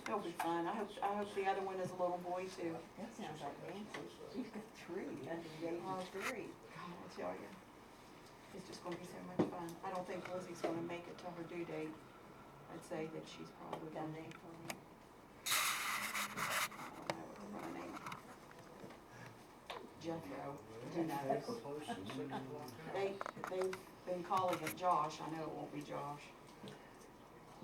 It'll be fun. I hope the other one is a little boy too. That sounds like Nancy. She's got three under the age of three. God, I tell you, it's just gonna be so much fun. I don't think Lizzie's gonna make it till her due date. I'd say that she's probably Got a gonna, name for me? I don't know what her name. Jethro, you know. They've been calling it Josh. I know it won't be Josh.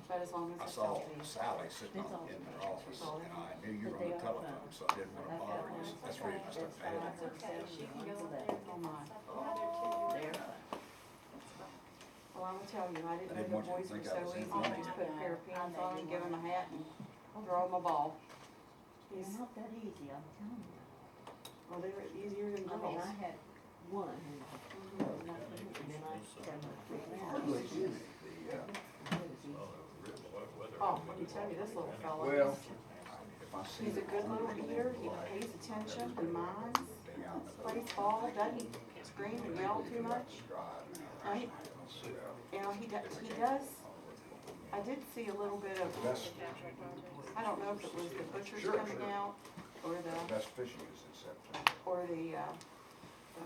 But as long I as it's saw healthy. Sally sitting in her office, and I knew you were on the telephone, so I didn't want to bother you. That's the reason I stuck my head in. That's okay, she can go up there. Oh my. There. Well, I will tell you, I didn't I didn't know want the you to boys were think I so was easy. in You on just it. put a pair of pants on and give him a hat and throw him a ball. It's He's, not that easy, I'm telling you. well, they were easier than I mean, girls. I had one and then I started to Oh, let me tell you, this little fella, Well, if I see he's a good little eater, he pays attention, he minds, plays ball, doesn't scream and yell too much. Right? You know, he does, I did see a little bit of, I don't know if it was the butchers coming out, or the the, best fishing is in September. or the,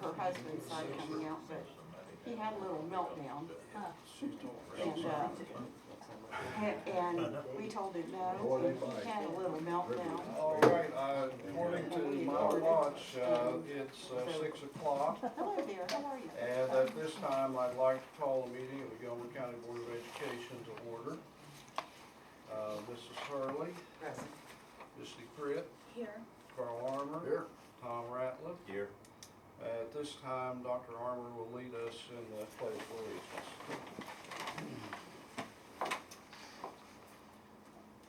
her husband's side coming out, but he had a little meltdown. And we told him no, and he had a little meltdown. All right, according to my watch, it's 6 o'clock. Hello there, how are you? And at this time, I'd like to call the meeting of the Gilmer County Board of Education to order. Mrs. Hurley. Present. Misty Pritt. Here. Carl Armour. Here. Tom Ratliff. Here. At this time, Dr. Armour will lead us in the pledge of allegiance.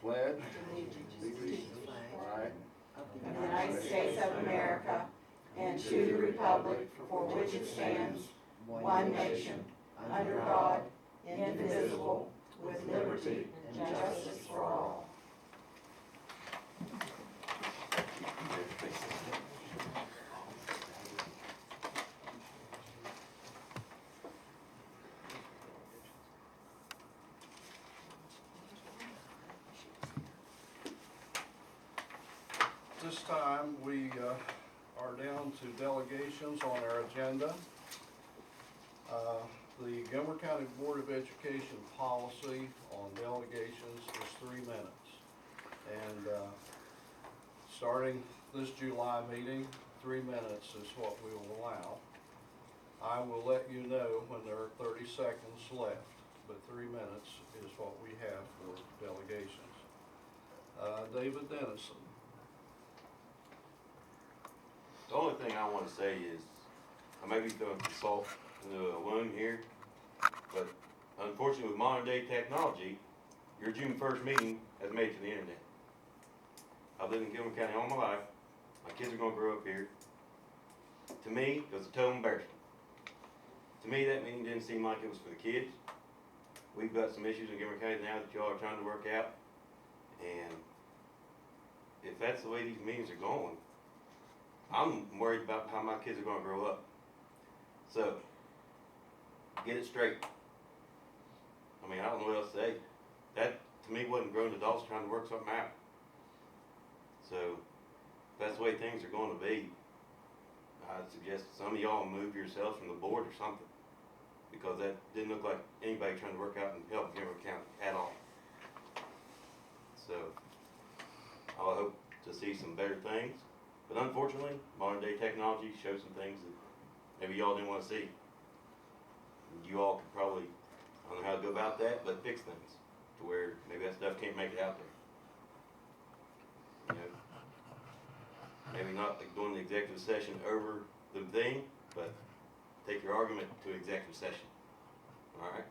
Pledge. Flag of the United States of America and to the republic for which it stands, one nation, under God, indivisible, with liberty and justice for all. This time, we are down to delegations on our agenda. The Gilmer County Board of Education policy on delegations is 3 minutes. And starting this July meeting, 3 minutes is what we will allow. I will let you know when there are 30 seconds left, but 3 minutes is what we have for delegations. David Dennison. The only thing I want to say is, I may be throwing some salt in the wound here, but unfortunately with modern day technology, your June 1st meeting has made it to the internet. I've lived in Gilmer County all my life. My kids are going to grow up here. To me, it was a total embarrassment. To me, that meeting didn't seem like it was for the kids. We've got some issues in Gilmer County now that y'all are trying to work out, and if that's the way these meetings are going, I'm worried about how my kids are going to grow up. So, get it straight. I mean, I don't know what else to say. That, to me, wasn't grown adults trying to work something out. So, if that's the way things are going to be, I'd suggest some of y'all move yourselves from the board or something. Because that didn't look like anybody trying to work out and help Gilmer County at all. So, I hope to see some better things. But unfortunately, modern day technology shows some things that maybe y'all didn't want to see. You all could probably, I don't know how to go about that, but fix things to where maybe that stuff can't make it out there. You know, maybe not like doing the executive session over the thing, but take your argument to executive session. All right?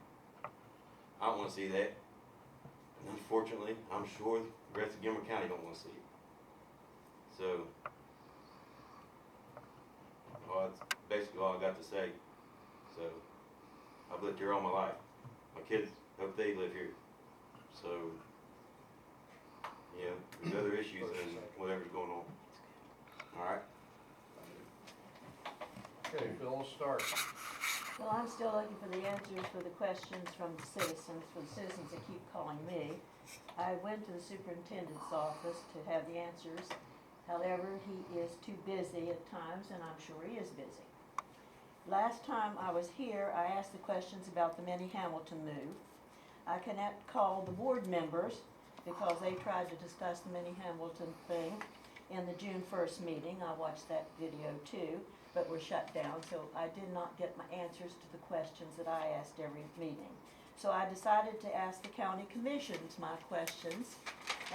I don't want to see that. And unfortunately, I'm sure the rest of Gilmer County don't want to see it. So, that's basically all I got to say. So, I've lived here all my life. My kids hope they live here. So, yeah, there's other issues than whatever's going on. All right? Okay, Phil, let's start. Well, I'm still looking for the answers for the questions from the citizens that keep calling me. I went to the superintendent's office to have the answers. However, he is too busy at times, and I'm sure he is busy. Last time I was here, I asked the questions about the Minnie Hamilton move. I cannot call the board members because they tried to discuss the Minnie Hamilton thing in the June 1st meeting. I watched that video too, but were shut down, so I did not get my answers to the questions that I asked every meeting. So I decided to ask the county commissions my questions,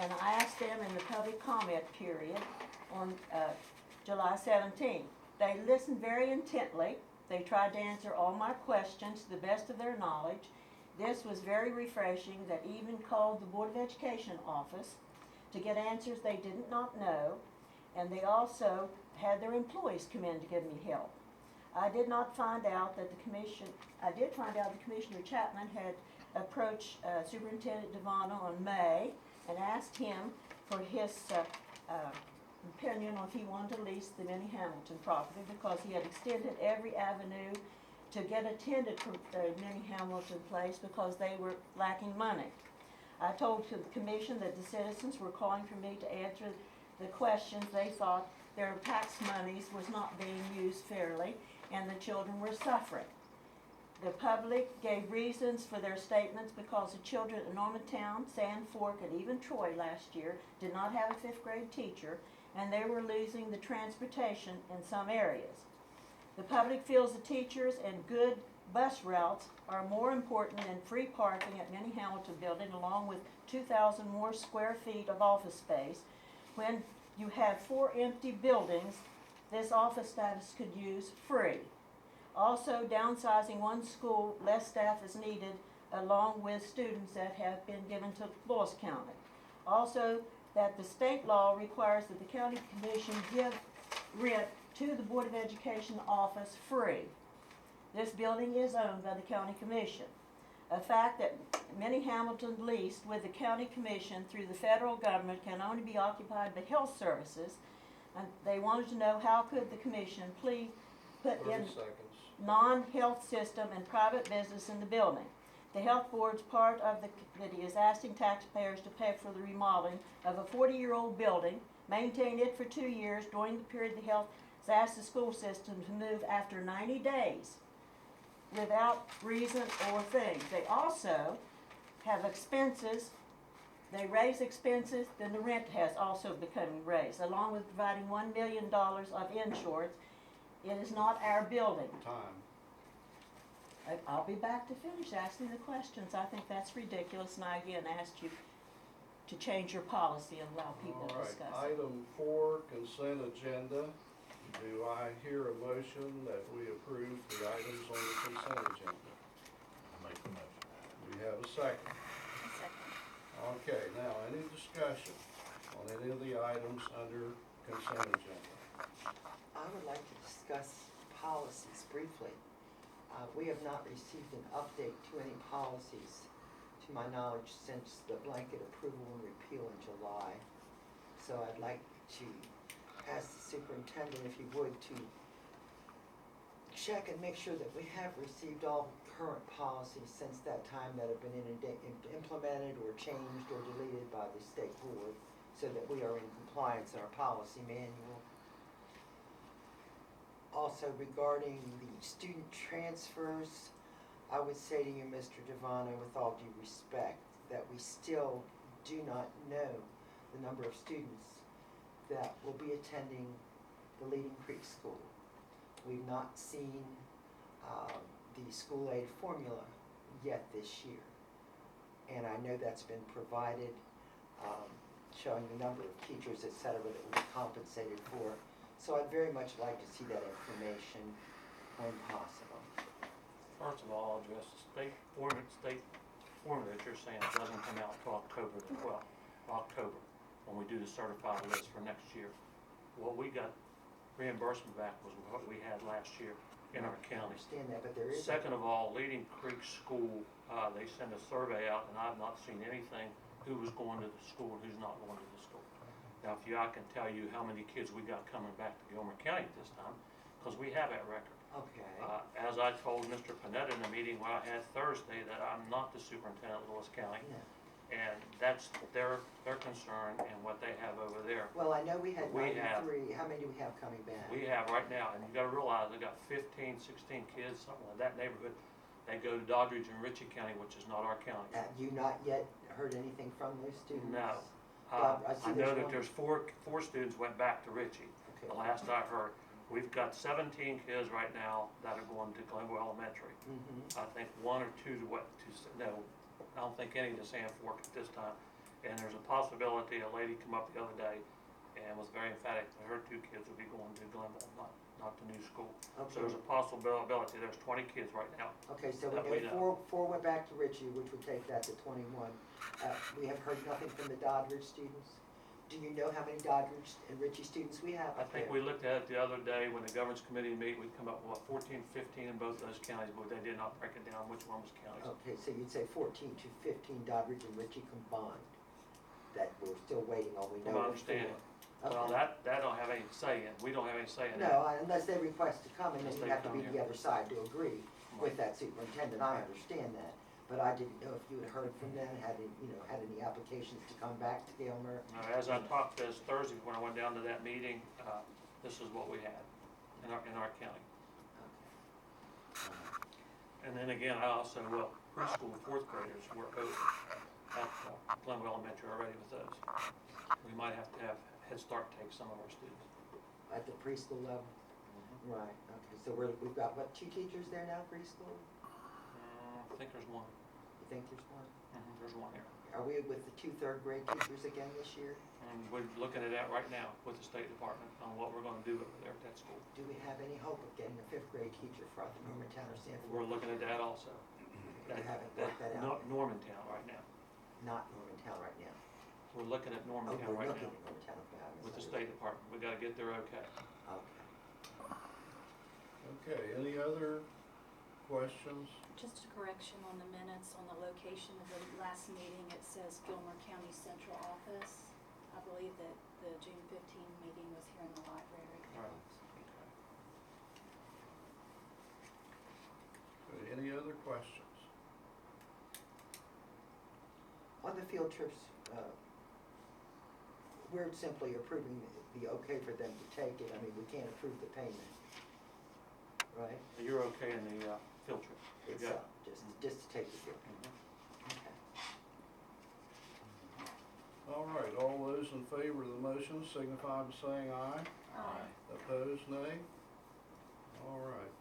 and I asked them in the public comment period on July 17th. They listened very intently. They tried to answer all my questions to the best of their knowledge. This was very refreshing. That even called the Board of Education office to get answers they did not know, and they also had their employees come in to give me help. I did find out that Commissioner Chapman had approached Superintendent Devano in May and asked him for his opinion on if he wanted to lease the Minnie Hamilton property, because he had extended every avenue to get a tenant for the Minnie Hamilton place because they were lacking money. I told the commission that the citizens were calling for me to answer the questions. They thought their tax monies was not being used fairly and the children were suffering. The public gave reasons for their statements because the children in Normantown, Sand Fork, and even Troy last year did not have a 5th grade teacher, and they were losing the transportation in some areas. The public feels the teachers and good bus routes are more important than free parking at Minnie Hamilton building, along with 2,000 more square feet of office space. When you have 4 empty buildings, this office staff could use free. Also, downsizing one school, less staff is needed, along with students that have been given to Lewis County. Also, that the state law requires that the county commission give rent to the Board of Education office free. This building is owned by the county commission. A fact that Minnie Hamilton leased with the county commission through the federal government can only be occupied by health services. And they wanted to know, how could the commission please put 30 in seconds. non-health system and private business in the building? The health board's part of the committee is asking taxpayers to pay for the remodeling of a 40-year-old building, maintain it for 2 years. During the period, the health has asked the school system to move after 90 days without reason or things. They also have expenses. They raise expenses, then the rent has also become raised, along with providing $1 million of insurance. It is not our building. Time. I'll be back to finish asking the questions. I think that's ridiculous, and I again asked you to change your policy and allow people to discuss All right, it. item 4, consent agenda. Do I hear a motion that we approve the items on the consent agenda? Make the motion. We have a second. Okay, now, any discussion on any of the items under consent agenda? I would like to discuss policies briefly. We have not received an update to any policies, to my knowledge, since the blanket approval and repeal in July. So I'd like to ask the superintendent, if he would, to check and make sure that we have received all current policies since that time that have been implemented or changed or deleted by the state board, so that we are in compliance in our policy manual. Also, regarding the student transfers, I would say to you, Mr. Devano, with all due respect, that we still do not know the number of students that will be attending the Leading Creek School. We've not seen the school aid formula yet this year. And I know that's been provided, showing the number of teachers, et cetera, that will be compensated for. So I'd very much like to see that information when possible. First of all, I'll address the state formula that you're saying it doesn't come out till October the 12th, October, when we do the certified list for next year. What we got reimbursement back was what we had last year in our I county. understand that, but there is. Second of all, Leading Creek School, they sent a survey out, and I've not seen anything who was going to the school and who's not going to the school. Now, I can tell you how many kids we got coming back to Gilmer County at this time, because we have that record. Okay. As I told Mr. Panetta in the meeting when I had Thursday, that I'm not the superintendent of Lewis County, Yeah. and that's their concern and what they have over there. Well, I know we had We have- 93, how many do we have coming back? We have right now, and you gotta realize, they got 15, 16 kids, something like that neighborhood. They go to Doddridge and Ritchie County, which is not our county. Have you not yet heard anything from those students? No. I see I know there's that one. there's four students went back to Ritchie. Okay. The last I heard, we've got 17 kids right now that are going to Glenville Elementary. Mhm. I think one or two no, I don't think any to Sand Fork at this time. And there's a possibility, a lady come up the other day and was very emphatic that her two kids will be going to Glenville, not the new school. So Okay. there's a possibility, there's 20 kids right now. Okay, so that we we know four went back to Ritchie, which would take that to 21. We have heard nothing from the Doddridge students. Do you know how many Doddridge and Ritchie students we have I up think there? we looked at it the other day when the governance committee meet, we'd come up with 14, 15 in both those counties, but they did not break it down which one was counties. Okay, so you'd say 14 to 15 Doddridge and Ritchie combined, that we're still waiting on, we know. From my of understanding. four. Well, Okay. that don't have any say in, we don't have any say in No, that. unless they request to come, and then Unless you they have to come be the here. other side to agree with that superintendent, I understand that. But I didn't know if you had heard from them, had any applications to come back to Gilmer. As I talked this Thursday, when I went down to that meeting, this is what we had in our county. And then again, I also, preschool fourth graders were over at Glenville Elementary already with those. We might have to have Head Start take some of our students. At the preschool level? Right, okay, so we've got, what, 2 teachers there now, preschool? I think there's one. You think there's one? There's one here. Are we with the 2 third grade teachers again this year? And we're looking at that right now with the State Department on what we're gonna do over there at that school. Do we have any hope of getting a 5th grade teacher for either Normantown or Sanford? We're looking at that also. You haven't worked that out? Normantown right now. Not Normantown right now. We're looking at Oh, Normantown we're right looking now at Normantown, okay. I with the misunderstood. State Department. We gotta get there okay. Okay. Okay, any other questions? Just a correction on the minutes, on the location of the last meeting, it says Gilmer County Central Office. I believe that the June 15 meeting was here in the library. Right. Okay, any other questions? On the field trips, we're simply approving the okay for them to take it. I mean, we can't approve the payment, right? You're okay in the field trip? It's Yeah. just to take the field. Mhm. Okay. All right, all those in favor of the motion signify by saying aye. Aye. Opposed, nay? All right.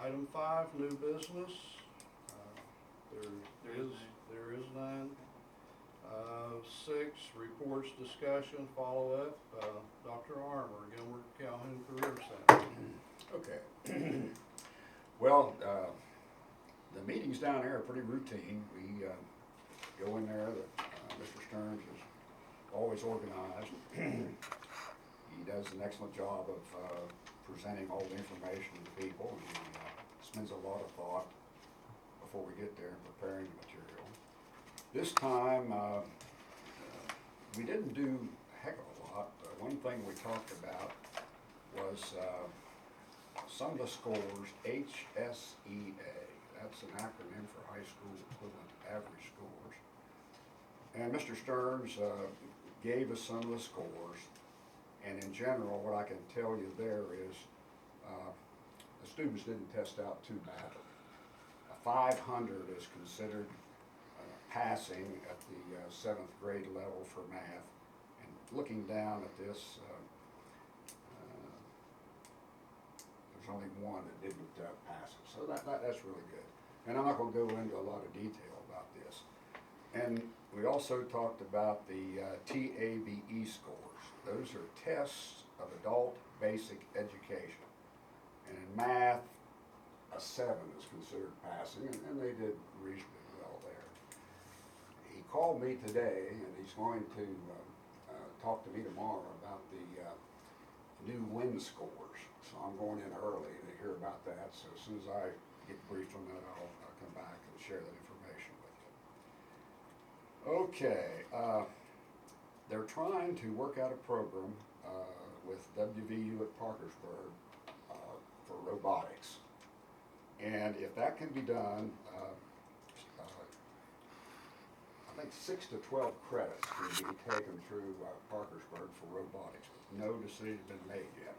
Item 5, new business. There is none. 6, reports, discussion, follow-up. Dr. Armour, Gilmer Calhoun Career Center. Okay. Well, the meetings down there are pretty routine. We go in there, Mr. Stearns is always organized. He does an excellent job of presenting all the information to people, and he spends a lot of thought before we get there in preparing the material. This time, we didn't do a heck of a lot. One thing we talked about was some of the scores, HSEA. That's an acronym for high school equivalent average scores. And Mr. Stearns gave us some of the scores. And in general, what I can tell you there is the students didn't test out too badly. A 500 is considered passing at the 7th grade level for math. And looking down at this, there's only one that didn't pass it. So that's really good. And I'm not going to go into a lot of detail about this. And we also talked about the TABE scores. Those are tests of adult basic education. And in math, a 7 is considered passing, and they did reasonably well there. He called me today, and he's going to talk to me tomorrow about the new WIN scores. So I'm going in early to hear about that. So as soon as I get briefed on that, I'll come back and share that information with you. Okay, they're trying to work out a program with WVU at Parkersburg robotics. And if that can be done, I think 6 to 12 credits can be taken through Parkersburg for robotics. No decision's been made yet.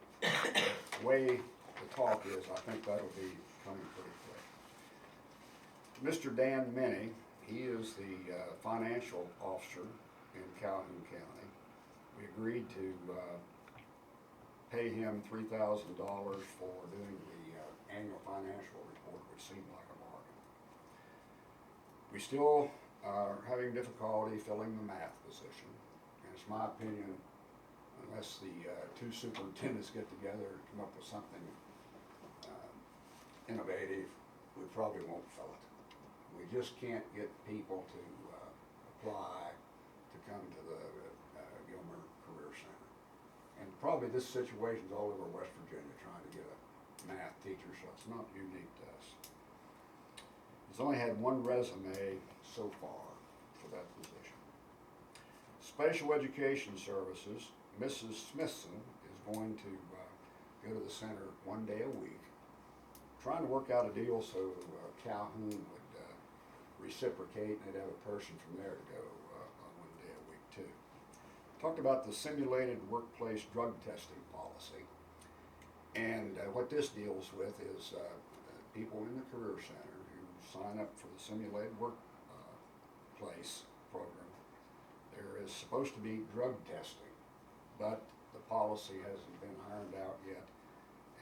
The way the talk is, I think that'll be coming pretty quick. Mr. Dan Minnie, he is the financial officer in Calhoun County. We agreed to pay him $3,000 for doing the annual financial report, which seemed like a bargain. We still are having difficulty filling the math position, and it's my opinion, unless the two superintendents get together and come up with something innovative, we probably won't fill it. We just can't get people to apply to come to the Gilmer Career Center. And probably this situation's all over West Virginia trying to get a math teacher, so it's not unique to us. He's only had one resume so far for that position. Special Education Services, Mrs. Smithson is going to go to the center one day a week, trying to work out a deal so Calhoun would reciprocate and they'd have a person from there to go one day a week too. Talked about the simulated workplace drug testing policy, and what this deals with is people in the Career Center who sign up for the simulated workplace program. There is supposed to be drug testing, but the policy hasn't been ironed out yet,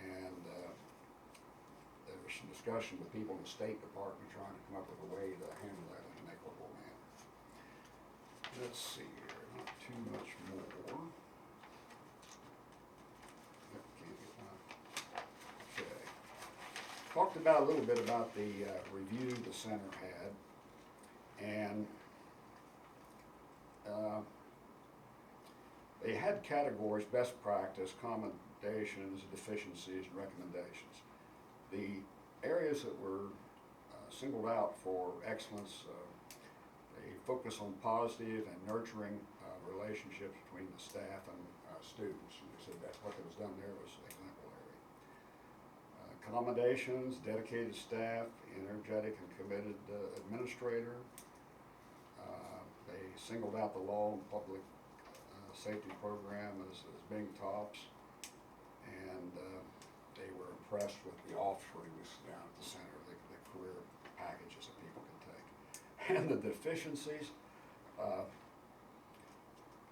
and there's some discussion with people in the State Department trying to come up with a way to handle that in an equitable manner. Let's see here, not too much more. Yep, can't get my, okay. Talked about a little bit about the review the center had, and they had categories: best practice, commendations, deficiencies, and recommendations. The areas that were singled out for excellence, they focus on positive and nurturing relationships between the staff and students. And they said that what was done there was exemplary. Accommodations, dedicated staff, energetic and committed administrator. They singled out the law and public safety program as being tops, and they were impressed with the offerings down at the center, the career packages that people can take. And the deficiencies,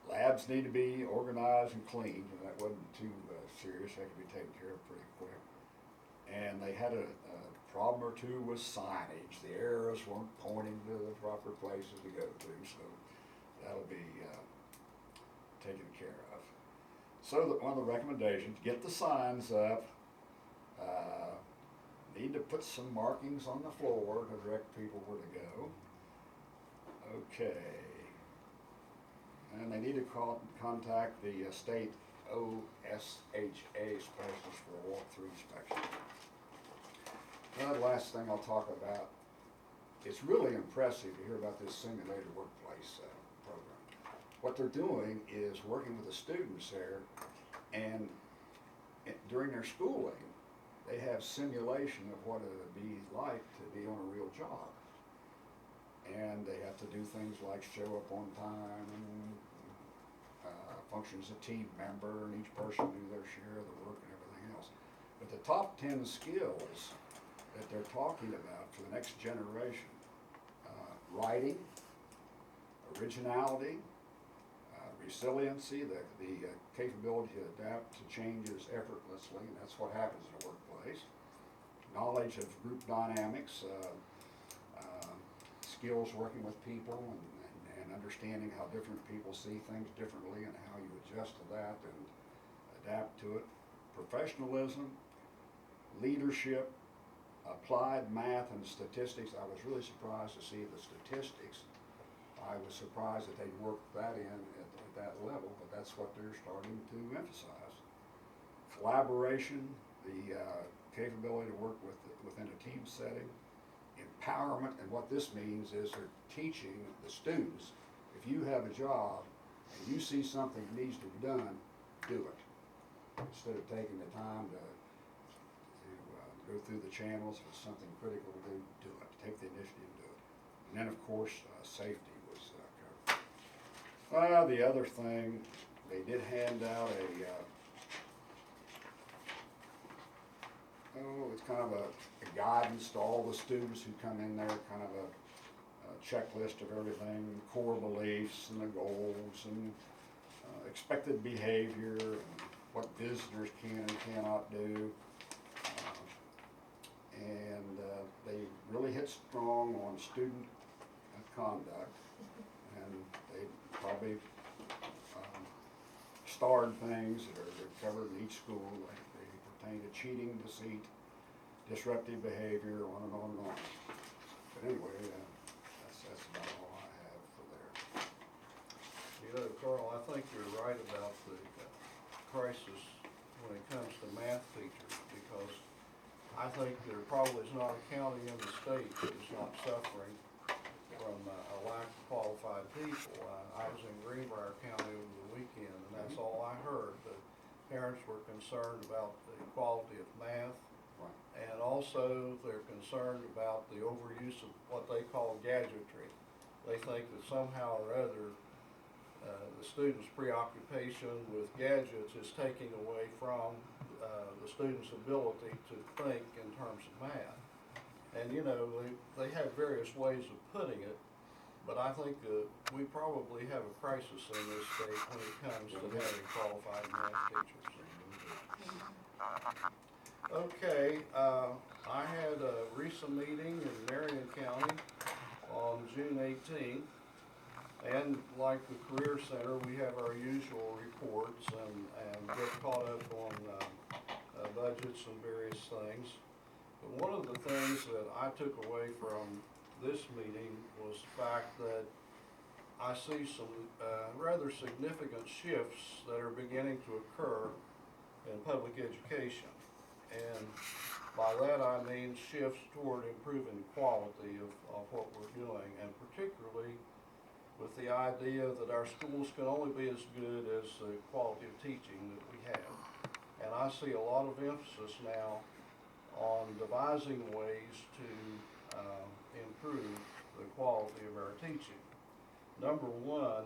labs need to be organized and cleaned, and that wasn't too serious. That could be taken care of pretty quick. And they had a problem or two with signage. The arrows weren't pointing to the proper places to go to, so that'll be taken care of. So one of the recommendations, get the signs up, need to put some markings on the floor to direct people where to go. Okay. And they need to contact the state OSHA specialist for a walkthrough inspection. Now, the last thing I'll talk about, it's really impressive to hear about this simulated workplace program. What they're doing is working with the students there, and during their schooling, they have simulation of what it would be like to be on a real job. And they have to do things like show up on time and function as a team member, and each person do their share of the work and everything else. But the top 10 skills that they're talking about for the next generation, writing, originality, resiliency, the capability to adapt to changes effortlessly, and that's what happens in a workplace. Knowledge of group dynamics, skills working with people, and understanding how different people see things differently and how you adjust to that and adapt to it. Professionalism, leadership, applied math and statistics. I was really surprised to see the statistics. I was surprised that they'd worked that in at that level, but that's what they're starting to emphasize. Collaboration, the capability to work within a team setting. Empowerment, and what this means is they're teaching the students, if you have a job and you see something that needs to be done, do it. Instead of taking the time to go through the channels. If it's something critical to do, do it. Take the initiative and do it. And then, of course, safety was covered. The other thing, they did hand out it's kind of a guidance to all the students who come in there, kind of a checklist of everything, core beliefs and the goals and expected behavior and what visitors can and cannot do. And they really hit strong on student conduct, and they probably starred things that are covered in each school, like they pertain to cheating, deceit, disruptive behavior, on and on and on. But anyway, that's about all I have for there. You know, Carl, I think you're right about the crisis when it comes to math teachers, because I think there probably is not a county in the state that is not suffering from a lack of qualified people. I was in Greenbrier County over the weekend, and that's all I heard. The parents were concerned about the quality of math, and also they're concerned about the overuse of what they call gadgetry. They think that somehow or other the students' preoccupation with gadgets is taking away from the students' ability to think in terms of math. And you know, they have various ways of putting it, but I think we probably have a crisis in this state when it comes to having qualified math teachers. Okay, I had a recent meeting in Marion County on June 18th. And like the Career Center, we have our usual reports and get caught up on budgets and various things. But one of the things that I took away from this meeting was the fact that I see some rather significant shifts that are beginning to occur in public education. And by that I mean shifts toward improving the quality of what we're doing, and particularly with the idea that our schools can only be as good as the quality of teaching that we have. And I see a lot of emphasis now on devising ways to improve the quality of our teaching. Number one,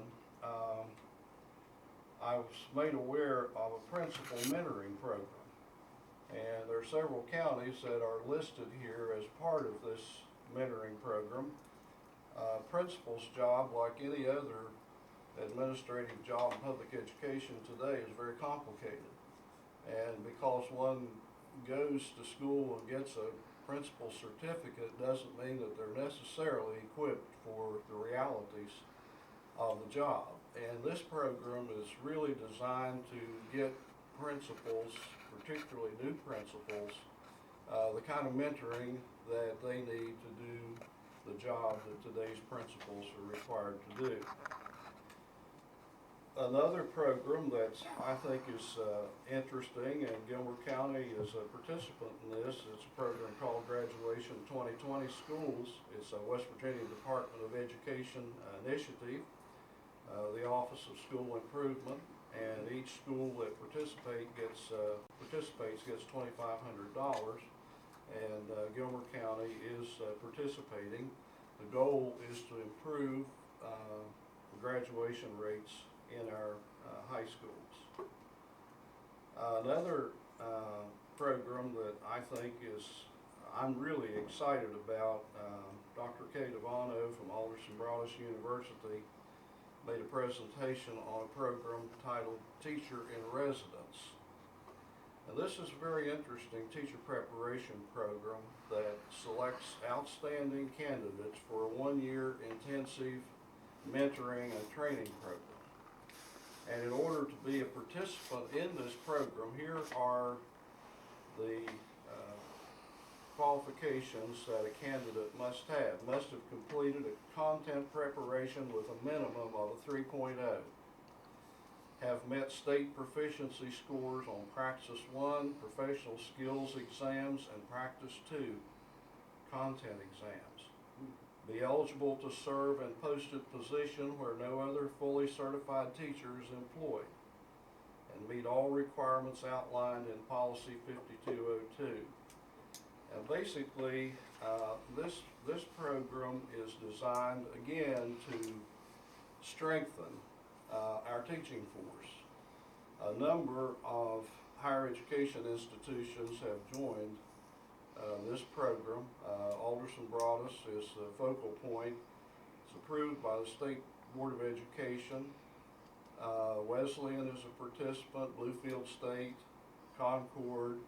I was made aware of a principal mentoring program. And there are several counties that are listed here as part of this mentoring program. Principal's job, like any other administrative job in public education today, is very complicated. And because one goes to school and gets a principal certificate doesn't mean that they're necessarily equipped for the realities of the job. And this program is really designed to get principals, particularly new principals, the kind of mentoring that they need to do the job that today's principals are required to do. Another program that I think is interesting, and Gilmer County is a participant in this, it's a program called Graduation 2020 Schools. It's a West Virginia Department of Education initiative, the Office of School Improvement, and each school that participates gets $2,500. And Gilmer County is participating. The goal is to improve the graduation rates in our high schools. Another program that I think I'm really excited about, Dr. Kay Devano from Alderson Broaddus University made a presentation on a program titled Teacher in Residence. Now, this is a very interesting teacher preparation program that selects outstanding candidates for a one-year intensive mentoring and training program. And in order to be a participant in this program, here are the qualifications that a candidate must have. Must have completed a content preparation with a minimum of a 3.0. Have met state proficiency scores on Praxis 1, professional skills exams, and Practice 2 content exams. Be eligible to serve in posted position where no other fully certified teacher is employed, and meet all requirements outlined in Policy 5202. Basically, this program is designed, again, to strengthen our teaching force. A number of higher education institutions have joined this program. Alderson Broadus is the focal point. It's approved by the State Board of Education. Wesleyan is a participant, Bluefield State, Concord,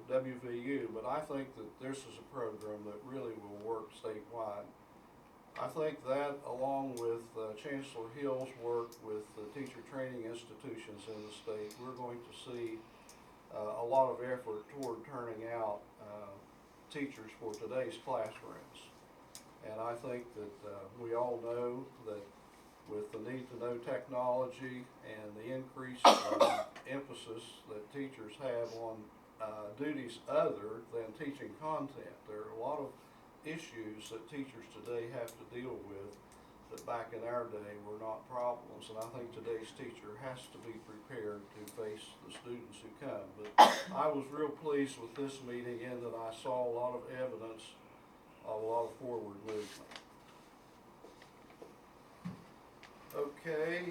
WVU, but I think that this is a program that really will work statewide. I think that, along with Chancellor Hill's work with the teacher training institutions in the state, we're going to see a lot of effort toward turning out teachers for today's classrooms. And I think that we all know that with the need to know technology and the increased emphasis that teachers have on duties other than teaching content, there are a lot of issues that teachers today have to deal with that back in our day were not problems. And I think today's teacher has to be prepared to face the students who come. But I was real pleased with this meeting in that I saw a lot of evidence of a lot of forward movement. Okay,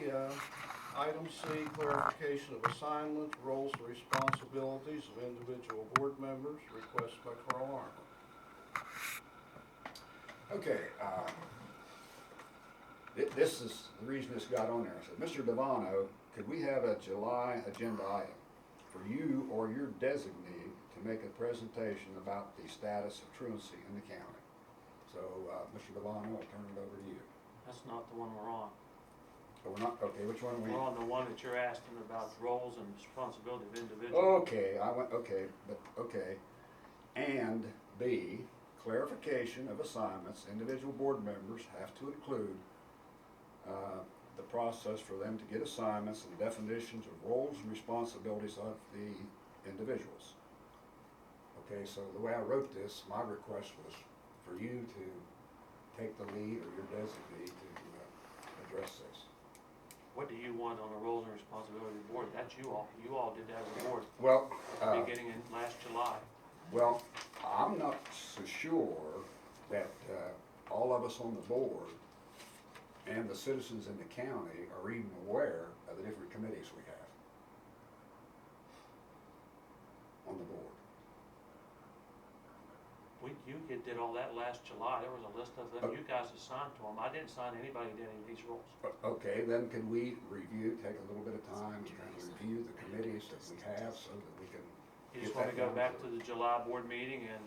item C, clarification of assignment, roles and responsibilities of individual board members, request by Carl Arnold. Okay, this is the reason this got on there. I said, Mr. Devano, could we have a July agenda item for you or your designee to make a presentation about the status of truancy in the county? So, Mr. Devano, I'll turn it over to you. That's not the one we're on. Oh, we're not, okay, which one are we? We're on the one that you're asking about roles and responsibility of individuals. Okay, okay. And B, clarification of assignments. Individual board members have to include the process for them to get assignments and definitions of roles and responsibilities of the individuals. Okay, so the way I wrote this, my request was for you to take the lead or your designee to address this. What do you want on the roles and responsibility of the board? That's you all. You all did that with the board Well, beginning in last July. well, I'm not so sure that all of us on the board and the citizens in the county are even aware of the different committees we have on the board. You did all that last July. There was a list of them. You guys assigned to them. I didn't assign anybody to any of these roles. Okay, then can we take a little bit of time to kind of review the committees that we have so that we can You just get want to that go down back to- to the July board meeting and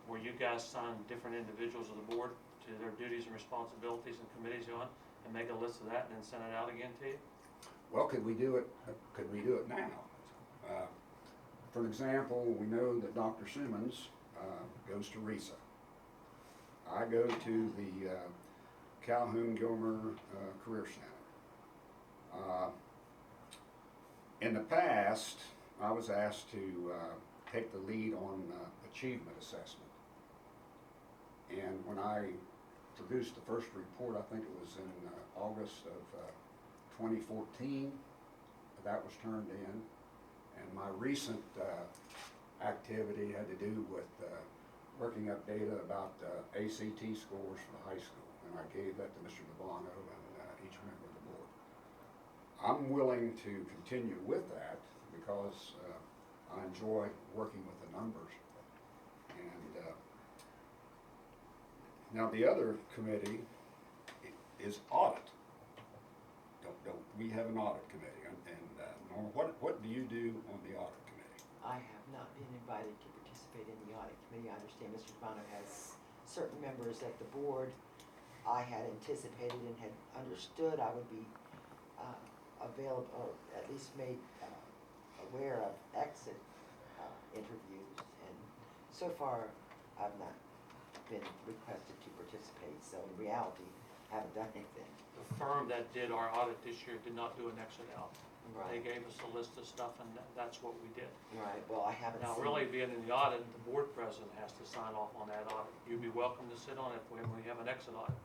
where you guys signed different individuals of the board to their duties and responsibilities and committees on, and make a list of that and then send it out again to you? Well, could we do it now? For example, we know that Dr. Simmons goes to RESA. I go to the Calhoun Gilmer Career Center. In the past, I was asked to take the lead on achievement assessment. And when I produced the first report, I think it was in August of 2014, that was turned in. And my recent activity had to do with working up data about ACT scores for the high school. And I gave that to Mr. Devano and each member of the board. I'm willing to continue with that because I enjoy working with the numbers. And now the other committee is audit. Don't we have an audit committee? And Norma, what do you do on the audit committee? I have not been invited to participate in the audit committee. I understand Mr. Devano has certain members at the board. I had anticipated and had understood I would be available, or at least made aware of exit interviews. And so far, I've not been requested to participate, so in reality, I haven't done anything. The firm that did our audit this year did not do an exit out. They Right, gave us a list of stuff and that's what we did. right, well, I haven't Now, seen. really being in the audit, the board president has to sign off on that audit. You'd be welcome to sit on it when we have an exit audit.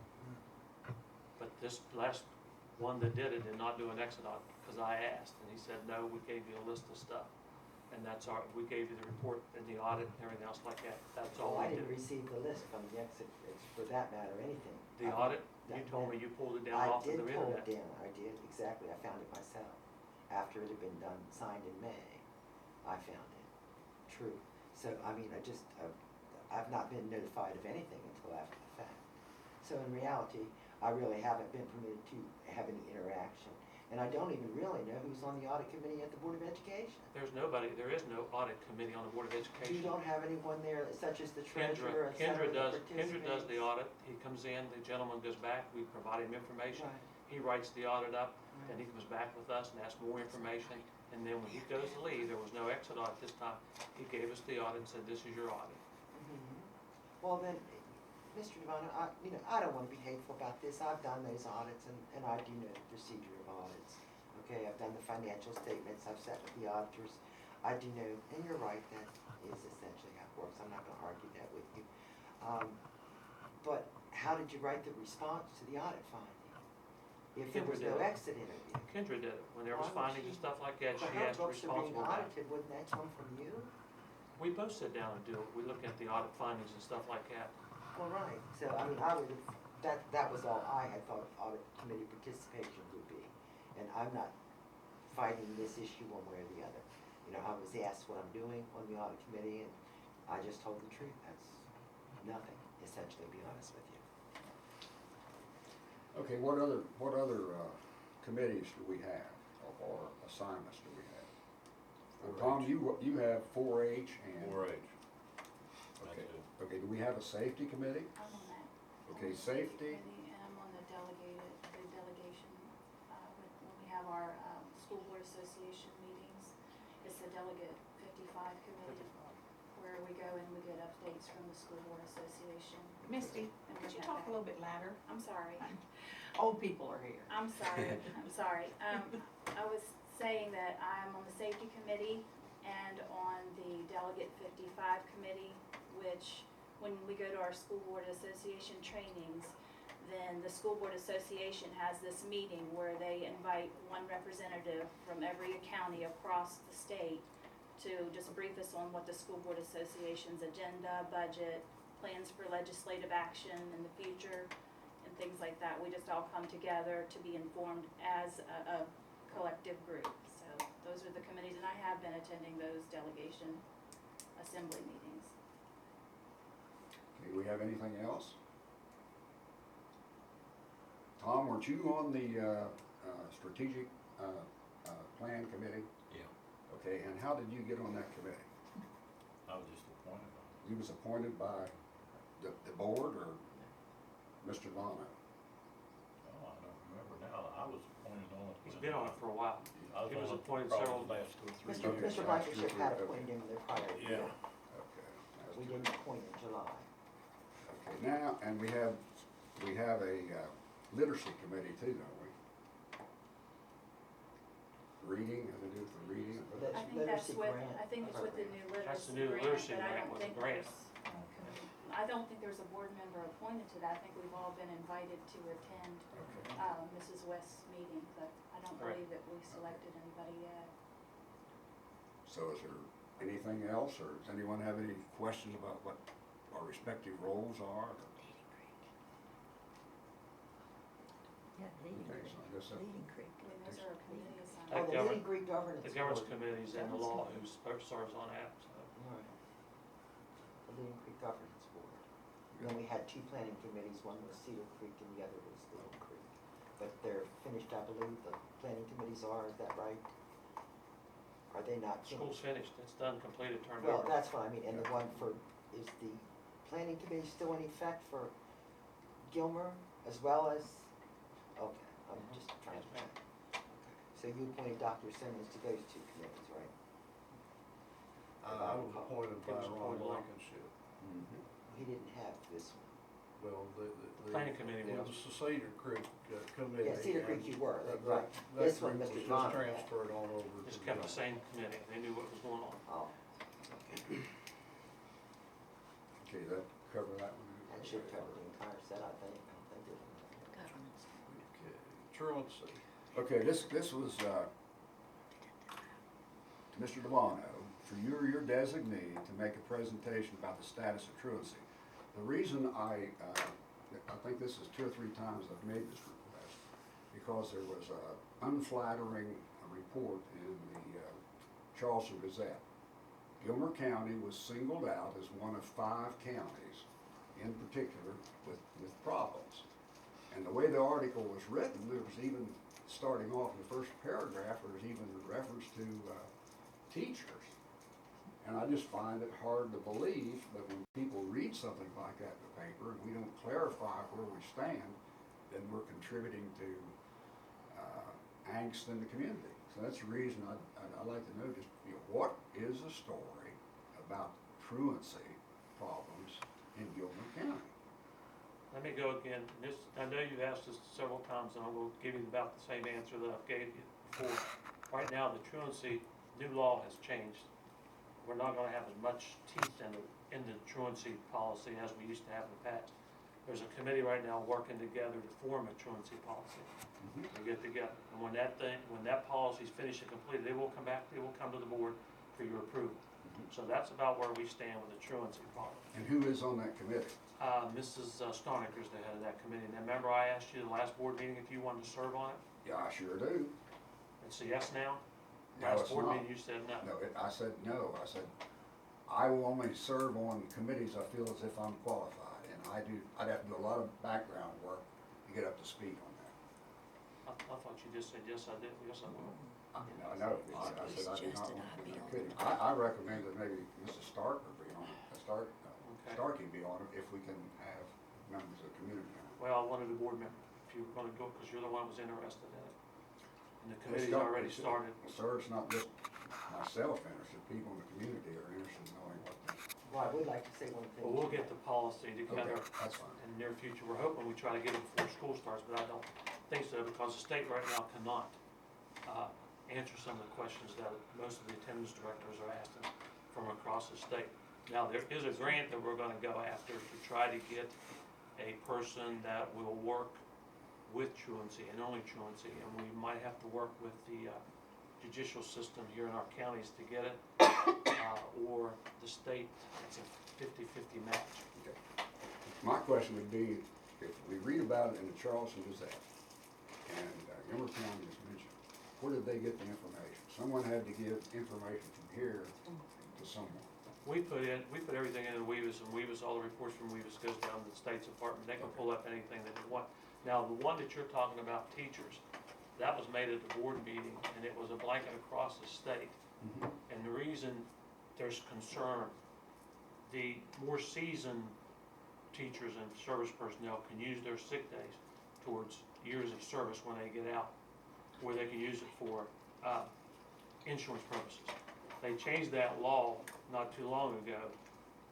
But this last one that did it did not do an exit audit because I asked and he said, no, we gave you a list of stuff. and that's our, we gave you the report and the audit and everything else like that, that's all Oh, I we didn't did. receive the list from the exit, for that matter, anything. The audit, you told me you pulled it down I off of did the pull it internet. down, I did, exactly, I found it myself. After it had been done, signed in May, I found it, true. So, I mean, I've not been notified of anything until after the fact. So in reality, I really haven't been permitted to have any interaction. And I don't even really know who's on the audit committee at the Board of Education. There is no audit committee on the Board of Education. You don't have anyone there such as the Kendra, treasurer, et cetera, that Kendra does the participates? audit, he comes in, the gentleman goes back, we provide him information, Right. he writes the audit up, then Right. he comes back with us and asks more information, and then when he goes to leave, there was no exit audit this time, he gave us the audit and said, this is your audit. Mhm. Well then, Mr. Devon, I don't wanna be hateful about this, I've done those audits and I do know the procedure of audits. Okay, I've done the financial statements, I've sat with the auditors, I do know, and you're right, that is essentially how it works, I'm not gonna argue that with you. But how did you write the response to the audit finding? If there was no Kendra did it. exit interview? Kendra did it, when there was Why would findings and she- stuff like that, But she her asked the books are being responsible guy. audited, wouldn't that come from you? We both sit down and do it, we look at the audit findings and stuff like that. Well, right, so I mean, I would have, that was all I had thought audit committee participation would be. And I'm not fighting this issue one way or the other. You know, I was asked what I'm doing on the audit committee and I just told the truth, that's nothing, essentially, to be honest with you. Okay, what other committees do we have, or assignments do we have? 4-H. Tom, you have 4-H and. 4-H. Okay, okay, do we have a safety committee? I'm on that. Okay, safety, Committee, and I'm on the delegation, when we have our, school board association meetings. It's the delegate 55 committee, where we go and we get updates from the school board association. Misty, And could bring you that talk back. a little bit louder? I'm sorry. Old people are here. I'm sorry, I'm sorry. I was saying that I'm on the safety committee and on the delegate 55 committee, which when we go to our school board association trainings, then the school board association has this meeting where they invite one representative from every county across the state to just brief us on what the school board association's agenda, budget, plans for legislative action in the future, and things like that. We just all come together to be informed as a collective group. So those are the committees, and I have been attending those delegation assembly meetings. okay, do we have anything else? Tom, weren't you on the strategic plan committee? Yeah, Okay, and how did you get on that committee? I was just appointed on it. You was appointed by the board or Mr. Bono? Oh, I don't remember now, I was appointed on it. He's been on it for a while. I He was on it appointed probably several- the last 2 or 3 Mr. years. Mr. Blankenship had appointed him the prior year. Yeah. Okay. that's We good. didn't appoint in July. Okay, now, and we have a literacy committee too, don't we? Reading, has to do with the reading? That's I think that's literacy with, grant I think it's with the program. new That's the literacy new grant, literacy but I grant don't with the think grant. there's, I don't think there's a board member appointed to that. I think we've all been invited to attend, Okay. Mrs. West's meeting, but I don't Correct. believe that we've selected anybody yet. So is there anything else, or does anyone have any questions about what our respective roles are? Yeah, Leading Okay, Creek, so I guess that, Leading Creek. I mean, those are committee Oh, assignments. the govern- Leading Greek Governance The governance Board. committees and the law who serves on that, so. Right. The Leading Creek Governance Board. Then we had 2 planning committees, one was Cedar Creek and the other was Little Creek. But they're finished, I believe, the planning committees are, is that right? Are they not School's finished? finished, it's done, completed, turned Well, over. that's what I mean, and the one for, is the planning committee still in effect for Gilmer as well as, okay, I'm just trying to check. Okay. So you appointed Dr. Simmons to those 2 committees, right? I was appointed by He was Ron appointed. Blankenship. Mhm. He didn't have this one. Well, the. Planning committee It was. was the Cedar Creek committee. Yeah, Cedar Creek and you were, that- right. that This one, group Mr. was just Devon had. transferred on over to. Just kept the same committee, they knew what was going on. Oh, Okay, that cover that one? that should cover the entire set, I think. I don't think there's anything. Governance. Okay, truancy. Okay, this was, to Mr. Devano for you or your designee to make a presentation about the status of truancy. The reason I think this is 2 or 3 times I've made this request, because there was a unflattering report in the Charleston Gazette. Gilmer County was singled out as one of 5 counties in particular with problems. And the way the article was written, there was even, starting off in the first paragraph, there was even a reference to teachers. And I just find it hard to believe that when people read something like that in the paper and we don't clarify where we stand, then we're contributing to angst in the community. So that's the reason I'd like to know just, what is the story about truancy problems in Gilmer County? Let me go again. I know you've asked this several times, and I will give you about the same answer that I've gave you before. Right now, the truancy, new law has changed. We're not gonna have as much teeth in the truancy policy as we used to have in the past. There's a committee right now working together to form a truancy policy. We get together, and when that policy's finished and completed, it will come to the board for your approval. So that's about where we stand with the truancy policy. And who is on that committee? Mrs. Stoniker's the head of that committee. And remember I asked you the last board meeting if you wanted to serve on it? Yeah, I sure do. It's a yes now? No, Last it's board not. meeting you said no. No, I said no. I said, I will only serve on committees I feel as if I'm qualified. And I'd have to do a lot of background work to get up to speed on that. I thought you just said yes, I did, yes, I will. No, I said I do not want to be on the committee. I recommend that maybe Mrs. Starker be on it, Starkey be on it, if we can have members of the community on it. Well, one of the board members, if you were gonna go, because you're the one who was interested in it. And the committee's already started. Sir, it's not just myself interested, people in the community are interested in knowing what the. Well, I would like to say one thing. But we'll get the policy together Okay, that's fine. in the near future. We're hoping we try to get it before school starts, but I don't think so, because the state right now cannot answer some of the questions that most of the attendance directors are asking from across the state. Now, there is a grant that we're gonna go after to try to get a person that will work with truancy and only truancy, and we might have to work with the judicial system here in our counties to get it, or the state. It's a 50-50 match. Okay. My question would be, if we read about it in the Charleston Gazette, and Gilmer County is mentioned, where did they get the information? Someone had to give information from here to someone. We put everything in Weavis, and Weavis, all the reports from Weavis goes down to the State's Department. They can pull up anything that they want. Now, the one that you're talking about, teachers, that was made at the board meeting, and it was a blanket across the state. And the reason there's concern, the more seasoned teachers and service personnel can use their sick days towards years of service when they get out, where they can use it for insurance purposes. They changed that law not too long ago,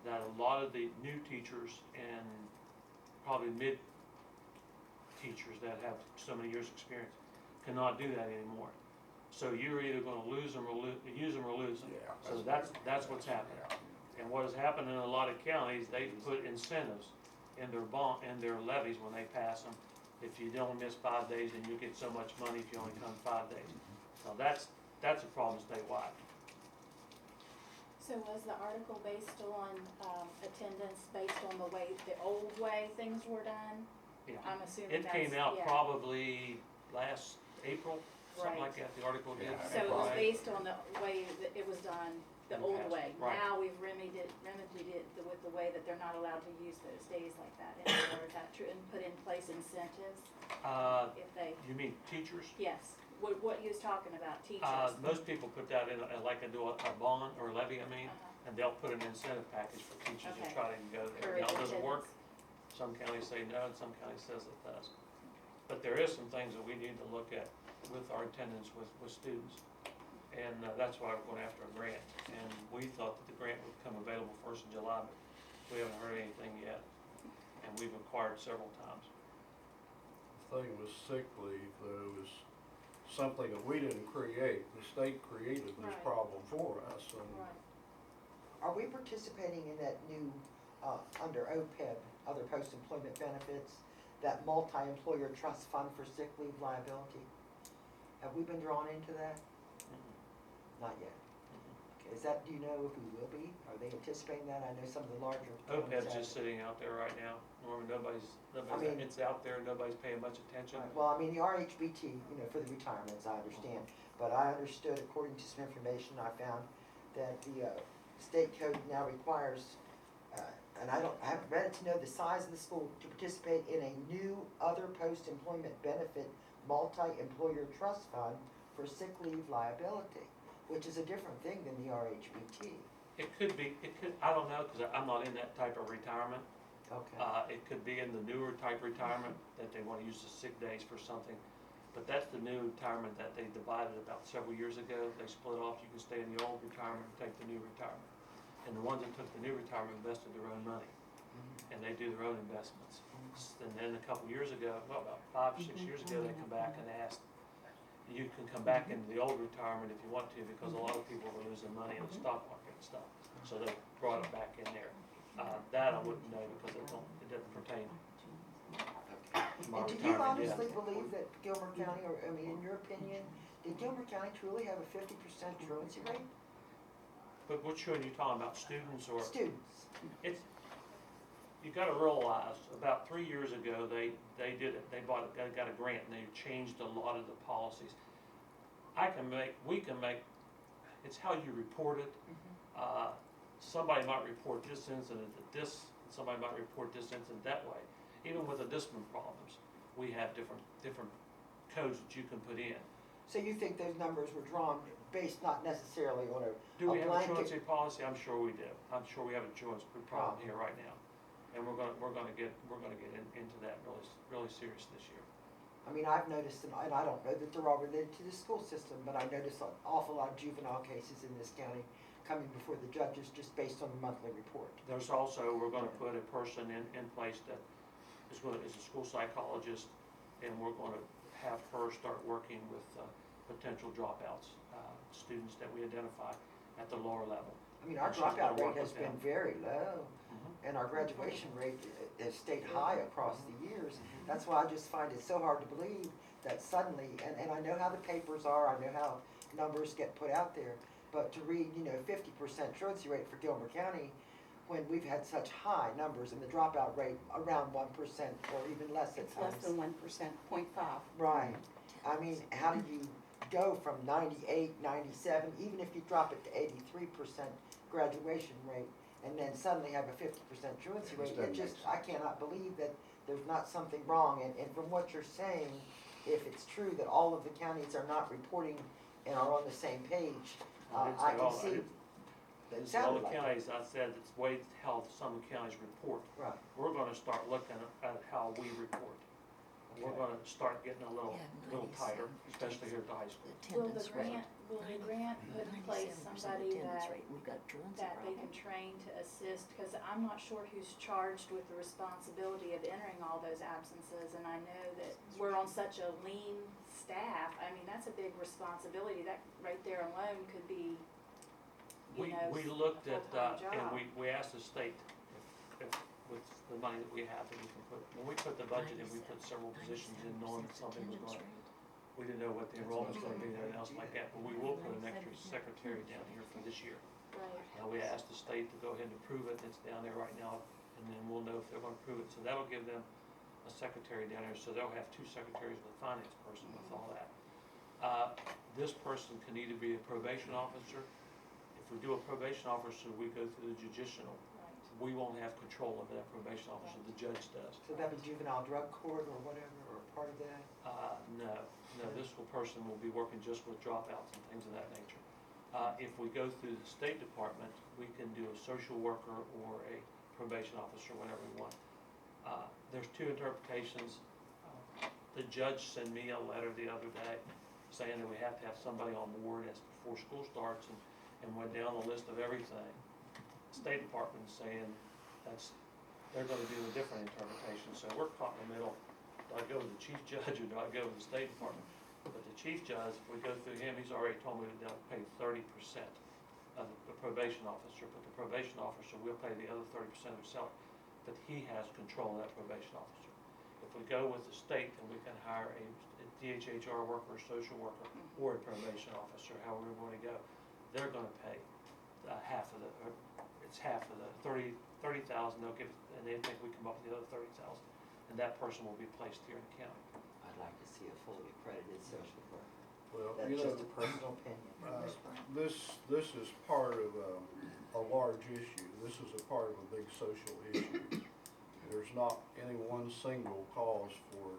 that a lot of the new teachers and probably mid teachers that have so many years' experience cannot do that anymore. So you're either gonna lose them or use them or lose them. Yeah, So that's what's happening. And what has happened in a lot of counties, they put incentives in their levies when they pass them. If you don't miss 5 days, then you get so much money if you only come 5 days. Now that's a problem statewide. So was the article based on attendance, based on the old way things were done? Yeah. I'm assuming It that's, came out yeah. probably last April, something Right. like that, the article did. Yeah. So it was Right. based on the way that it was done, the In the old past, way. right. Now we've remedied it with the way that they're not allowed to use those days like that anymore. Is that true? And put in place incentives if they, You mean teachers? yes, what you was talking about, teachers. Most people put that in, like a bond or levy, Uh-huh. and they'll put an incentive package for teachers to Okay. try to go there. Encourage Now, does it work? attendance. Some counties say no, and some counties says it does. But there is some things that we need to look at with our attendance with students. And that's why we're going after a grant. And we thought that the grant would come available 1st of July, but we haven't heard anything yet. And we've inquired several times. The thing with sick leave though is something that we didn't create. The state created this Right. problem for us, and Right. Are we participating in that new, under OPEB, other post-employment benefits, that multi-employer trust fund for sick leave liability? Have we been drawn into that? Not yet. Okay, Is that, do you know who will be? Are they anticipating that? I know some of the larger towns OPEB's have just it. sitting out there right now. Norman, I mean- it's out there, nobody's paying much attention. Right, well, I mean, the RHBT, you know, for the retirements, I understand, but I understood, according to some information I found, that the state code now requires, and I haven't read it to know the size of the school, to participate in a new other post-employment benefit multi-employer trust fund for sick leave liability, which is a different thing than the RHBT. It could be, I don't know, because I'm not in that type of retirement. Okay. It could be in the newer type retirement, that they want to use the sick days for something. But that's the new retirement that they divided about several years ago. They split off, you can stay in the old retirement and take the new retirement. And the ones that took the new retirement invested their own money, and they do their own investments. And then a couple years ago, well, about 5 or 6 years ago, they come back and asked, you can come back into the old retirement if you want to, because a lot of people were losing money in the stock market and stuff. So they brought it back in there. That I wouldn't know, because it doesn't pertain to my And do you retirement yet. honestly believe that Gilmer County, or, I mean, in your opinion, did Gilmer County truly have a 50% truancy rate? But which one are you talking about, students or? Students. It's, you gotta realize, about 3 years ago, they did it, they got a grant, and they changed a lot of the policies. We can make, it's how you report it. Somebody might report this incident at this, and somebody might report this incident that way. Even with the discipline problems, we have different codes that you can put in. So you think those numbers were drawn based not necessarily on Do we have a blanket? truancy policy? I'm sure we do. I'm sure we have a truancy problem here right now. And we're gonna get into that really serious this year. I mean, I've noticed, and I don't know that they're all related to the school system, but I noticed an awful lot of juvenile cases in this county coming before the judges just based on the monthly report. There's also, we're gonna put a person in place that is a school psychologist, and we're gonna have her start working with potential dropouts, students that we identify at the lower level. I mean, our And she's gonna dropout work rate has with been them. very low, and our graduation rate has stayed high across the years. That's why I just find it so hard to believe that suddenly, and I know how the papers are, I know how numbers get put out there, but to read, 50% truancy rate for Gilmer County, when we've had such high numbers and the dropout rate around 1% or even less at It's less times. than 1%, 0.5. Right. I mean, how do you go from 98, 97, even if you drop it to 83% graduation rate, and then suddenly have a 50% truancy rate? It just, I cannot believe that there's not something wrong. And from what you're saying, if it's true that all of the counties are not reporting and are on the same page, I can see. It All sounded the like it. counties, I said, it's way how some counties report. Right. We're gonna start looking at how we report. We're Okay. gonna start getting a little tighter, especially here at the high school. Will the grant put in place somebody that they can train to assist? Because I'm not sure who's charged with the responsibility of entering all those absences, and I know that we're on such a lean staff. I mean, that's a big responsibility. That right there alone could be, We looked at, and we asked the state if with the money that we have, that we can put, when we put the budget in, we put several positions in knowing that something was going, we didn't know what the enrollment's gonna be and anything else like that, but we will put an extra secretary down here for this year. right. We asked the state to go ahead and approve it, it's down there right now, and then we'll know if they're gonna approve it, so that'll give them a secretary down there, so they'll have 2 secretaries with a finance person with all that. This person can either be a probation officer. If we do a probation officer, we go through the judicial. We won't have control of that probation officer, the judge does. So that'd be juvenile drug court or whatever, or part of that? No, this person will be working just with dropouts and things of that nature. If we go through the State Department, we can do a social worker or a probation officer, whatever we want. There's 2 interpretations. The judge sent me a letter the other day saying that we have to have somebody on board as before school starts, and went down the list of everything. State Department is saying they're gonna do a different interpretation, so we're caught in the middle. Do I go with the chief judge or do I go with the State Department? But the chief judge, if we go through him, he's already told me that they'll pay 30% of the probation officer, but the probation officer will pay the other 30% of his salary. But he has control of that probation officer. If we go with the state, then we can hire a DHHR worker, a social worker, or a probation officer, however we wanna go. They're gonna pay half of the, or it's half of the 30,000 they'll give, and they think we come up with the other 30,000. And that person will be placed here in the county. I'd like to see a fully accredited social worker. Well, That's you know, just a personal opinion. this is part of a large issue. This is a part of a big social issue. There's not any one single cause for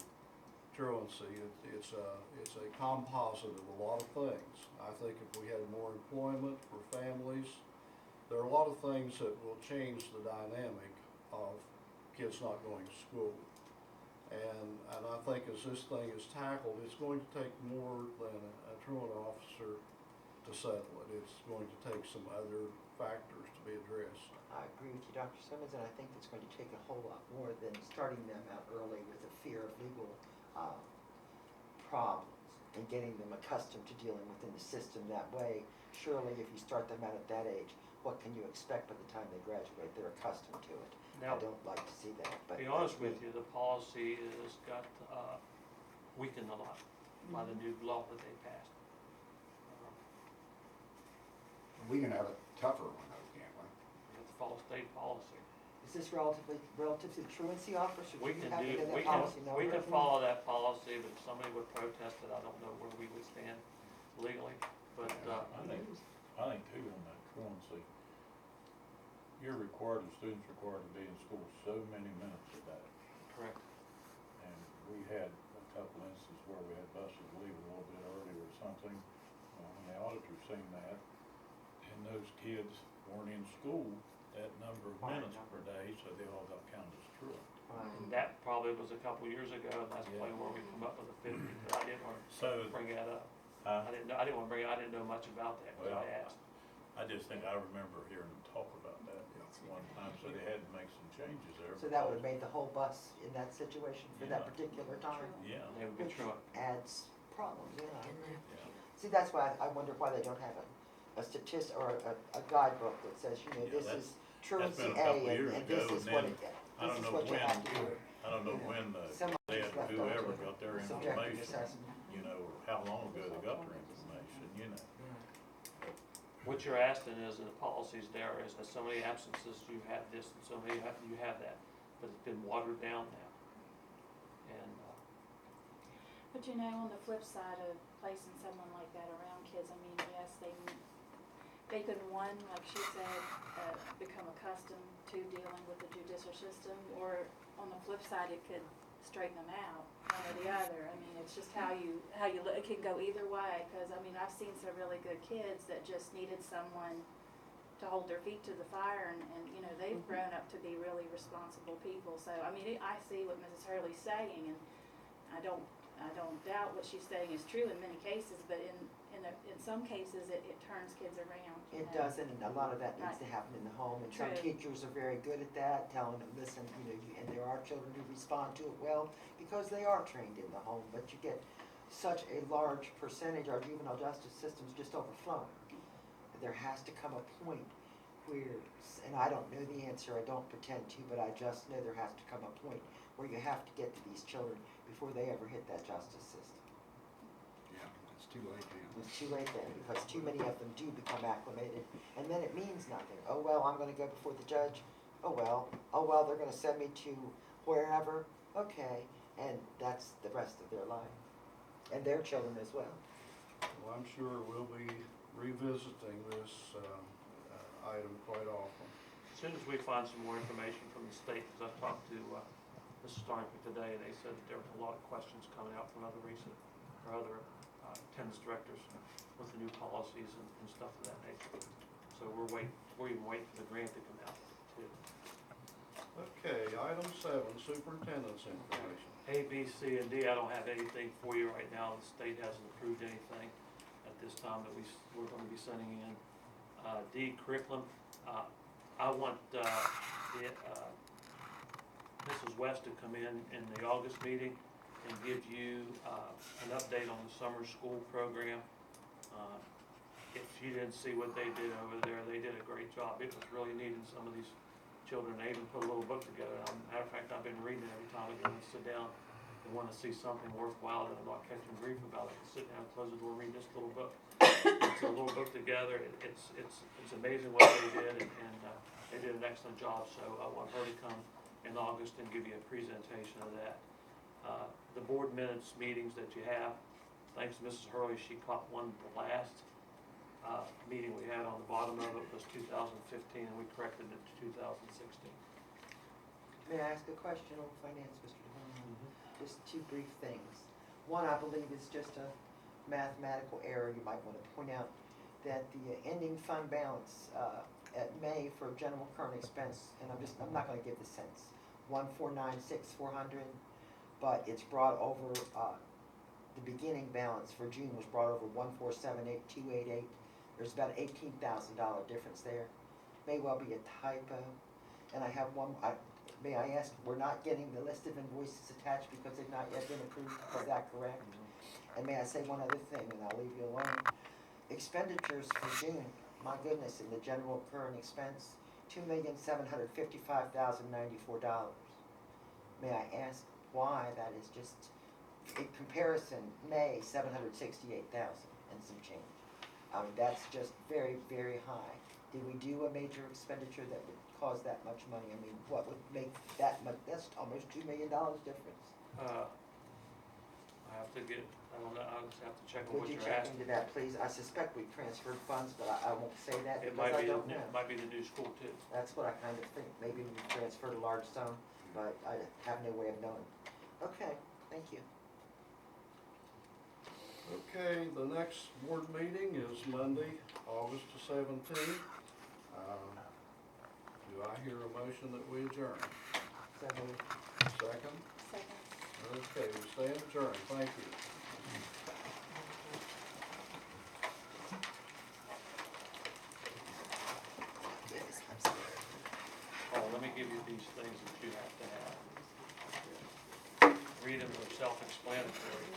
truancy. It's a composite of a lot of things. I think if we had more employment for families, there are a lot of things that will change the dynamic of kids not going to school. And I think as this thing is tackled, it's going to take more than a truant officer to settle it. It's going to take some other factors to be addressed. I agree with you, Dr. Simmons, and I think it's going to take a whole lot more than starting them out early with a fear of legal problems and getting them accustomed to dealing within the system that way. Surely if you start them out at that age, what can you expect by the time they graduate? They're accustomed to it. Now, I don't like to see that, but. to be honest with you, the policy has got weakened a lot by the new law that they passed. We can have a tougher one though, can't we? It's false state policy. Is this relative to the truancy office, or We do you can have it do, in that policy? No, we can really? follow that policy, but if somebody would protest it, I don't know where we would stand legally. But, I think too on that truancy, you're required, the student's required to be in school so many minutes a day. correct. And we had a couple instances where we had buses leave a little bit early or something. And the auditor seen that, and those kids weren't in school that number of minutes per day, so they all got counted as truant. And that probably was a couple years ago, and that's probably where we come up with the 50, but I didn't want So, to bring that up. uh, I didn't want to bring it, I didn't know much about that, but well, I asked. I just think I remember hearing them talk about that one time, so they had to make some changes there. So that would have made the whole bus in that situation for that Yeah. particular time, Yeah, They would be which truant. adds problems, you know. yeah. See, that's why I wonder why they don't have a statistic or a guidebook that says, you know, Yeah, this that's- is truancy been a couple A years and this ago, is and what then it, I this don't is know what you when, have to do. I don't know you know. when Some of they it's had, left whoever up to got their subjective information, assessment. you know, or how long ago they got their information, you know. What you're asking is, in the policies there, is that so many absences, you have this, and so many, you have that, but it's been watered down now. And, But you know, on the flip side of placing someone like that around kids, I mean, yes, they could, one, like she said, become accustomed to dealing with the judicial system, or on the flip side, it could straighten them out, one or the other. I mean, it's just how you look. It can go either way, because, I mean, I've seen some really good kids that just needed someone to hold their feet to the fire, and you know, they've grown up to be really responsible people. So, I mean, I see what Mrs. Hurley's saying, and I don't doubt what she's saying is true in many cases, but in some cases, it turns kids around. you It know. doesn't, and a lot of that needs to happen in the home, and some True. teachers are very good at that, telling them, listen, you know, and there are children who respond to it well, because they are trained in the home, but you get such a large percentage, our juvenile justice system's just overflowing. There has to come a point where, and I don't know the answer, I don't pretend to, but I just know there has to come a point where you have to get to these children before they ever hit that justice system. Yeah, it's too late now. It's too late then, because too many of them do become acclimated, and then it means nothing. Oh, well, I'm gonna go before the judge. Oh, well, they're gonna send me to wherever. Okay, and that's the rest of their life, and their children as well. Well, I'm sure we'll be revisiting this item quite often. as soon as we find some more information from the state, because I talked to Mrs. Steinberg today, they said that there were a lot of questions coming out from other attendance directors with the new policies and stuff of that nature. So we're even waiting for the grant to come out too. Okay, item 7, superintendent's information. A, B, C, and D, I don't have anything for you right now. The state hasn't approved anything at this time that we're going to be sending in. D, curriculum. I want Mrs. West to come in the August meeting and give you an update on the summer school program. If you didn't see what they did over there, they did a great job. It was really neat, and some of these children, they even put a little book together. Matter of fact, I've been reading it every time I go and sit down and want to see something worthwhile that I'm not catching grief about. I can sit down, close the door, read this little book. puts a little book together. It's amazing what they did, and they did an excellent job. So I want her to come in August and give you a presentation of that. The board minutes meetings that you have, thanks to Mrs. Hurley, she caught one, the last meeting we had on the bottom of it was 2015, and we corrected it to 2016. May I ask a question on finance, Mr. Devine? Just two brief things. One, I believe is just a mathematical error. You might want to point out that the ending fund balance at May for general current expense, and I'm not going to give the cents, 1496400, but it's brought over the beginning balance for June was brought over 1478288. There's about $18,000 difference there. May well be a typo. And I have one. May I ask? We're not getting the list of invoices attached because they've not yet been approved. Is that correct? And may I say one other thing, and I'll leave you alone. Expenditures for June, my goodness, in the general current expense, $2,755,094. May I ask why that is just, in comparison, May, 768,000 and some change. That's just very, very high. Did we do a major expenditure that would cause that much money? I mean, what would make that much? That's almost $2 million difference. I have to get, I don't know, I'll just have to check on Would what you you're check asking. into that, please? I suspect we transferred funds, but I won't say that It because might I be, don't know. it might be the new school too. That's what I kind of think. Maybe we transferred a large sum, but I have no way of knowing. Okay, thank you. Okay, the next board meeting is Monday, August the 17th. Do I hear a motion that we adjourn? So moved. Second? Second. Okay, we stand adjourned. Thank you. Oh, let me give you these things that you have to have. Read them, they're self-explanatory.